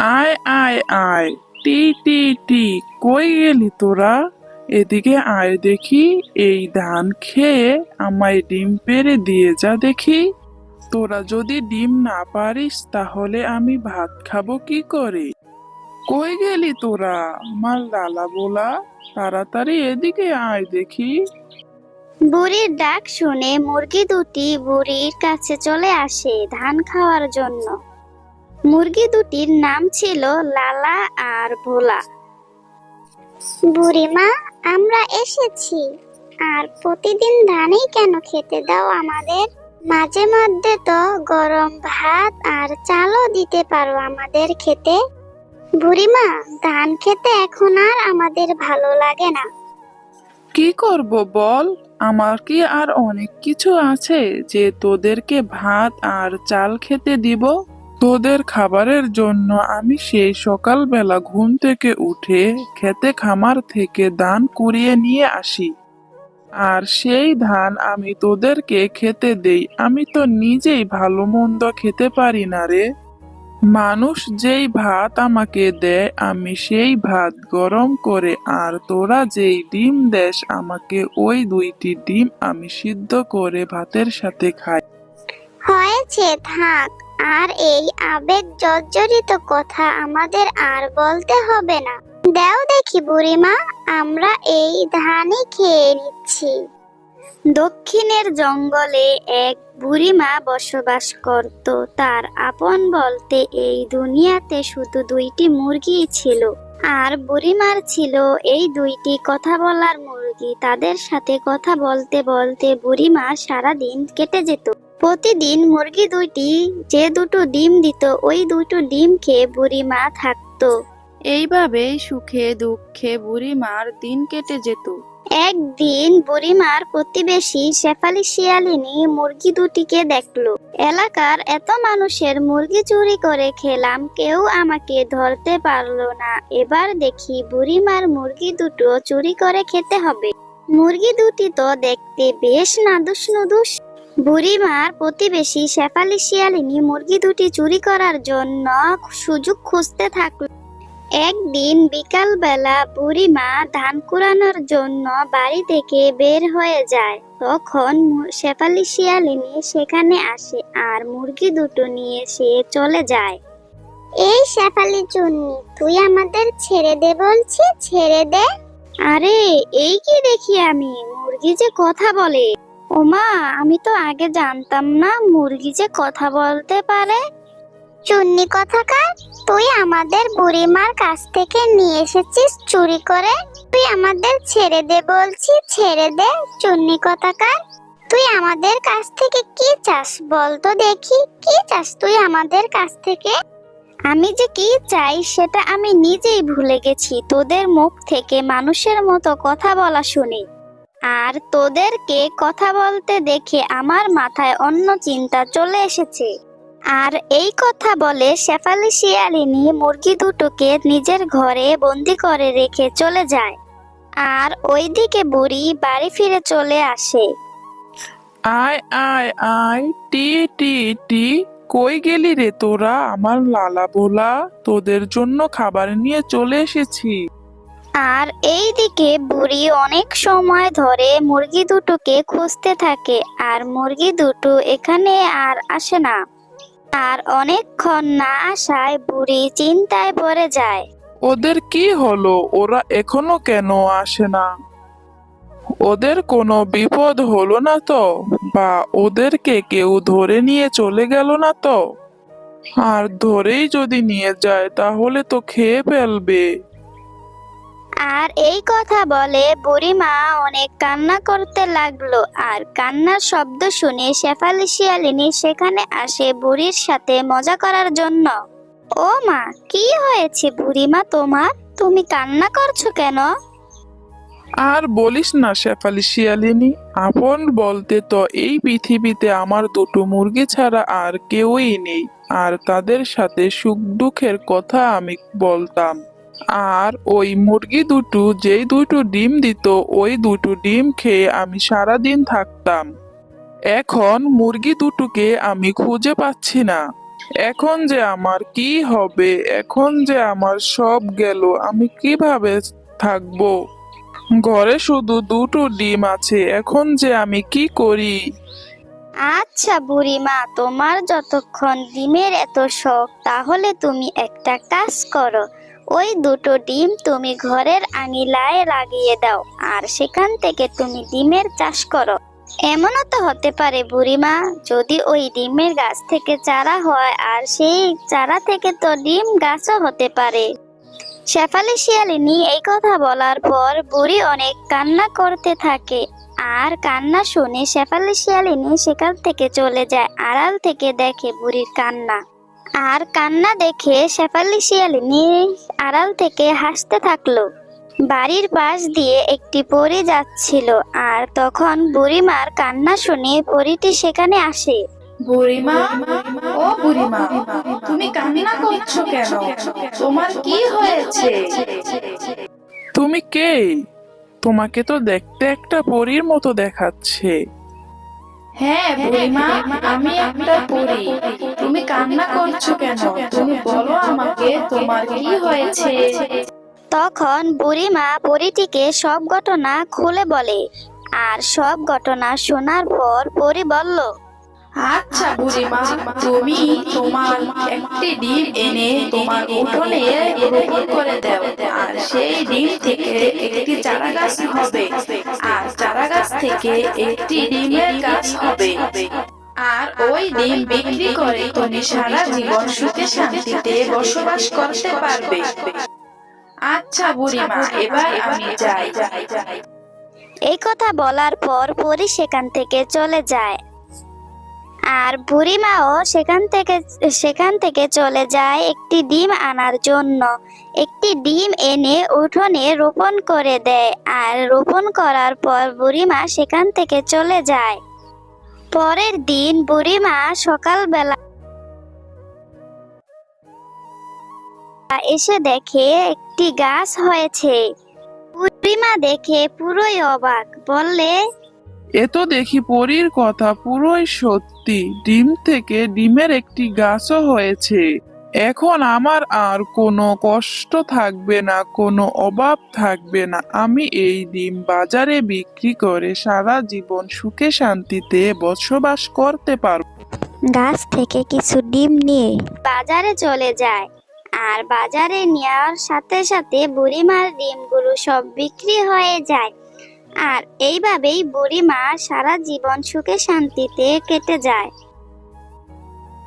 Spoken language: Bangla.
আয় আয় আয়, টি টি টি, কই গেলি তোরা? এদিকে আয় দেখি, এই ধান খেয়ে আমায় ডিম পেড়ে দিয়ে যা দেখি। তোরা যদি ডিম না পারিস তাহলে আমি ভাত খাবো কি করে? কই গেলি তোরা, আমার লালা বোলা? তাড়াতাড়ি এদিকে আয় দেখি। বুড়ির ডাক শুনে মুরগি দুটি বুড়ির কাছে চলে আসে ধান খাওয়ার জন্য। মুরগি দুটির নাম ছিল লালা আর ভোলা। বুড়িমা, আমরা এসেছি। আর প্রতিদিন ধানই কেন খেতে দাও আমাদের? মাঝে মধ্যে তো গরম ভাত আর চালও দিতে পারো আমাদের খেতে। বুড়িমা, ধান খেতে এখন আর আমাদের ভালো লাগে না। কি করব বল, আমার কি আর অনেক কিছু আছে যে তোদেরকে ভাত আর চাল খেতে দিব? তোদের খাবারের জন্য আমি সেই সকালবেলা ঘুম থেকে উঠে খেতে খামার থেকে ধান কুড়িয়ে নিয়ে আসি, আর সেই ধান আমি তোদেরকে খেতে দেই। আমি তো নিজেই ভালো মন্দ খেতে পারি না রে। মানুষ যেই ভাত আমাকে দেয় আমি সেই ভাত গরম করে, আর তোরা যেই ডিম দেস আমাকে, ওই দুইটি ডিম আমি সিদ্ধ করে ভাতের সাথে খাই। হয়েছে, থাক। আর এই আবেগ জর্জরিত কথা আমাদের আর বলতে হবে না। দাও দেখি বুড়িমা, আমরা এই ধানই খেয়ে নিচ্ছি। দক্ষিণের জঙ্গলে এক বুড়িমা বসবাস করত। তার আপন বলতে এই দুনিয়াতে শুধু দুইটি মুরগি ছিল, আর বুড়িমার ছিল এই দুইটি কথা বলার মুরগি। তাদের সাথে কথা বলতে বলতে বুড়িমা সারা দিন কেটে যেত। প্রতিদিন মুরগি দুইটি যে দুটো ডিম দিত, ওই দুটো ডিম খেয়ে বুড়িমা থাকতো। এইভাবেই সুখে দুঃখে বুড়িমার দিন কেটে যেত। একদিন বুড়িমার প্রতিবেশী শেফালি শিয়ালিনী মুরগি দুটিকে দেখলো। এলাকার এত মানুষের মুরগি চুরি করে খেলাম, কেউ আমাকে ধরতে পারলো না। এবার দেখি বুড়িমার মুরগি দুটো চুরি করে খেতে হবে। মুরগি দুটি তো দেখতে বেশ নাদুস নুদুস। বুড়িমার প্রতিবেশী শেফালি শিয়ালিনী মুরগি দুটি চুরি করার জন্য সুযোগ খুঁজতে থাকলো। একদিন বিকালবেলা বুড়িমা ধান কুড়ানোর জন্য বাড়ি থেকে বের হয়ে যায়। তখন শেফালি শিয়ালিনী সেখানে আসে আর মুরগি দুটো নিয়ে সে চলে যায়। এই শেফালি চুন্নি, তুই আমাদের ছেড়ে দে বলছি, ছেড়ে দে। আরে এই কি দেখি আমি, মুরগি যে কথা বলে! ওমা, আমি তো আগে জানতাম না মুরগি যে কথা বলতে পারে। চুন্নি কথাকার, তুই আমাদের বুড়িমার কাছ থেকে নিয়ে এসেছিস চুরি করে। তুই আমাদের ছেড়ে দে বলছি, ছেড়ে দে। চুন্নি কথাকার, তুই আমাদের কাছ থেকে কি চাস বল তো দেখি, কি চাস তুই আমাদের কাছ থেকে? আমি যে কি চাই সেটা আমি নিজেই ভুলে গেছি। তোদের মুখ থেকে মানুষের মতো কথা বলা শুনি, আর তোদেরকে কথা বলতে দেখে আমার মাথায় অন্য চিন্তা চলে এসেছে। আর এই কথা বলে শেফালি শিয়ালিনী মুরগি দুটোকে নিজের ঘরে বন্দি করে রেখে চলে যায়। আর ওইদিকে বুড়ি বাড়ি ফিরে চলে আসে। আয় আয় আয়, টি টি টি, কই গেলি রে তোরা, আমার লালা বোলা? তোদের জন্য খাবার নিয়ে চলে এসেছি। আর এইদিকে বুড়ি অনেক সময় ধরে মুরগি দুটোকে খুঁজতে থাকে, আর মুরগি দুটো এখানে আর আসে না। আর অনেকক্ষণ না আসায় বুড়ি চিন্তায় পড়ে যায়। ওদের কি হলো, ওরা এখনো কেন আসে না? ওদের কোনো বিপদ হলো না তো? বা ওদেরকে কেউ ধরে নিয়ে চলে গেল না তো? আর ধরেই যদি নিয়ে যায় তাহলে তো খেয়ে ফেলবে। আর এই কথা বলে বুড়িমা অনেক কান্না করতে লাগলো। আর কান্নার শব্দ শুনে শেফালি শিয়ালিনী সেখানে আসে বুড়ির সাথে মজা করার জন্য। ও মা, কি হয়েছে বুড়িমা তোমার? তুমি কান্না করছো কেন? আর বলিস না শেফালি শিয়ালিনী, আপন বলতে তো এই পৃথিবীতে আমার দুটো মুরগি ছাড়া আর কেউই নেই। আর তাদের সাথে সুখ দুঃখের কথা আমি বলতাম। আর ওই মুরগি দুটো যেই দুটো ডিম দিত, ওই দুটো ডিম খেয়ে আমি সারাদিন থাকতাম। এখন মুরগি দুটোকে আমি খুঁজে পাচ্ছি না। এখন যে আমার কি হবে? এখন যে আমার সব গেল, আমি কিভাবে থাকবো? ঘরে শুধু দুটো ডিম আছে, এখন যে আমি কি করি? আচ্ছা বুড়িমা, তোমার যতক্ষণ ডিমের এত শখ, তাহলে তুমি একটা কাজ করো। ওই দুটো ডিম তুমি ঘরের আঙিনায় লাগিয়ে দাও, আর সেখান থেকে তুমি ডিমের চাষ করো। এমনও তো হতে পারে বুড়িমা, যদি ওই ডিমের গাছ থেকে চারা হয়, আর সেই চারা থেকে তো ডিম গাছও হতে পারে। শেফালি শিয়ালিনী এই কথা বলার পর বুড়ি অনেক কান্না করতে থাকে। আর কান্না শুনে শেফালি শিয়ালিনী সেখান থেকে চলে যায়। আড়াল থেকে দেখে বুড়ির কান্না, আর কান্না দেখে শেফালি শিয়ালিনী আড়াল থেকে হাসতে থাকলো। বাড়ির পাশ দিয়ে একটি পরী যাচ্ছিল, আর তখন বুড়িমার কান্না শুনে পরীটি সেখানে আসে। বুড়িমা, ও বুড়িমা, তুমি কান্না করছো কেন? তোমার কি হয়েছে? তুমি কে? তোমাকে তো দেখতে একটা পরীর মতো দেখাচ্ছে। হ্যাঁ বুড়িমা, আমি একটা পরী। তুমি কান্না করছো কেন? তুমি বলো আমাকে, তোমার কি হয়েছে? তখন বুড়িমা পরীটিকে সব ঘটনা খুলে বলে। আর সব ঘটনা শোনার পর পরী বলল, আচ্ছা বুড়িমা, তুমি তোমার একটি ডিম এনে তোমার উঠোনে রোপণ করে দাও, আর সেই ডিম থেকে একটি চারা গাছ হবে, আর চারা গাছ থেকে একটি ডিমের গাছ হবে। আর ওই ডিম বিক্রি করে তুমি সারা জীবন সুখে শান্তিতে বসবাস করতে পারবে। আচ্ছা বুড়িমা, এবার আমি যাই। এই কথা বলার পর পরী সেখান থেকে চলে যায়। আর বুড়িমাও সেখান থেকে চলে যায় একটি ডিম আনার জন্য। একটি ডিম এনে উঠোনে রোপণ করে দেয়, আর রোপণ করার পর বুড়িমা সেখান থেকে চলে যায়। পরের দিন বুড়িমা সকালবেলা এসে দেখে একটি গাছ হয়েছে। বুড়িমা দেখে পুরোই অবাক, বললে, এ তো দেখি পরীর কথা পুরোই সত্যি, ডিম থেকে ডিমের একটি গাছও হয়েছে। এখন আমার আর কোনো কষ্ট থাকবে না, কোনো অভাব থাকবে না। আমি এই ডিম বাজারে বিক্রি করে সারা জীবন সুখে শান্তিতে বসবাস করতে পারবো। গাছ থেকে কিছু ডিম নিয়ে বাজারে চলে যায়। আর বাজারে নেওয়ার সাথে সাথে বুড়িমার ডিমগুলো সব বিক্রি হয়ে যায়। আর এইভাবেই বুড়িমা সারা জীবন সুখে শান্তিতে কেটে যায়।